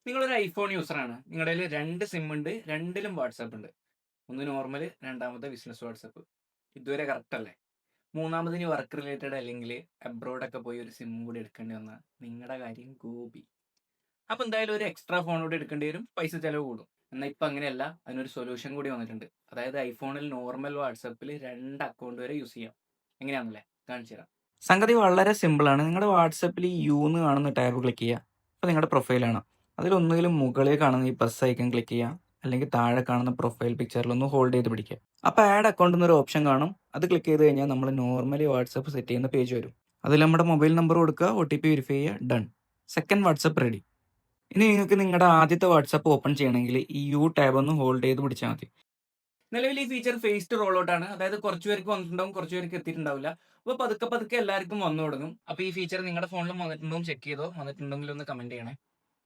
നിങ്ങളൊരു ഐഫോൺ യൂസറാണ്. നിങ്ങളുടെ കയ്യില് 2 സിം ഉണ്ട്. രണ്ടിലും വാട്സാപ്പ് ഉണ്ട്. ഒന്ന് നോർമൽ, രണ്ടാമത്തെ ബിസിനസ് വാട്സാപ്പ്. ഇതുവരെ കറക്റ്റ് അല്ലേ? മൂന്നാമത് ഇനി വർക്ക് റിലേറ്റഡ് അല്ലെങ്കില് അബ്രോഡൊക്കെ പോയി ഒരു സിമ്മും കൂടി എടുക്കേണ്ടി വന്നാൽ നിങ്ങളുടെ കാര്യം ഗോപി. അപ്പൊ എന്തായാലും ഒരു എക്സ്ട്രാ ഫോൺ കൂടി എടുക്കേണ്ടി വരും. പൈസ ചെലവ് കൂടും. എന്നാൽ ഇപ്പൊ അങ്ങനെയല്ല. അതിനൊരു സൊല്യൂഷൻ കൂടി വന്നിട്ടുണ്ട്. അതായത് ഐഫോണിൽ നോർമൽ വാട്സാപ്പിൽ 2 അക്കൗണ്ട് വരെ യൂസ് ചെയ്യാം. എങ്ങനെയാണെന്നല്ലേ? കാണിച്ചു തരാം. സംഗതി വളരെ സിമ്പിളാണ്. നിങ്ങളുടെ വാട്സാപ്പിൽ യു എന്ന് കാണുന്ന ടാബ് ക്ലിക്ക് ചെയ്യുക. അപ്പോൾ നിങ്ങളുടെ പ്രൊഫൈലാണ്. അതിലൊന്നുകിലും മുകളിൽ കാണുന്ന ഈ പ്ലസ് ഐക്കൺ ക്ലിക്ക് ചെയ്യുക. അല്ലെങ്കിൽ താഴെ കാണുന്ന പ്രൊഫൈൽ പിക്ചറിൽ ഒന്ന് ഹോൾഡ് ചെയ്ത് പിടിക്കുക. അപ്പോൾ ആഡ് അക്കൗണ്ട് എന്നൊരു ഓപ്ഷൻ കാണും. അത് ക്ലിക്ക് ചെയ്ത് കഴിഞ്ഞാൽ നമ്മൾ നോർമലി വാട്സാപ്പ് സെറ്റ് ചെയ്യുന്ന പേജ് വരും. അതിൽ നമ്മുടെ മൊബൈൽ നമ്പർ കൊടുക്കുക, OTP വെരിഫൈ ചെയ്യുക, ഡൺ. Second WhatsApp ready. ഇനി നിങ്ങൾക്ക് നിങ്ങളുടെ ആദ്യത്തെ വാട്സാപ്പ് ഓപ്പൺ ചെയ്യണമെങ്കിൽ ഈ യു ടാബ് ഒന്ന് ഹോൾഡ് ചെയ്ത് പിടിച്ചാൽ മതി. നിലവിൽ ഈ ഫീച്ചർ ഫേസ്ഡ് റോൾ ഔട്ട് ആണ്. അതായത് കുറച്ച് പേർക്ക് വന്നിട്ടുണ്ടാവും, കുറച്ച് പേർക്ക് എത്തിയിട്ടുണ്ടാവില്ല. അപ്പോൾ പതുക്കെ പതുക്കെ എല്ലാവർക്കും വന്നു തുടങ്ങും. അപ്പോൾ ഈ ഫീച്ചർ നിങ്ങളുടെ ഫോണിലും വന്നിട്ടുണ്ടോ ചെക്ക് ചെയ്തോ? വന്നിട്ടുണ്ടെങ്കിൽ ഒന്ന് കമന്റ് ചെയ്യണേ.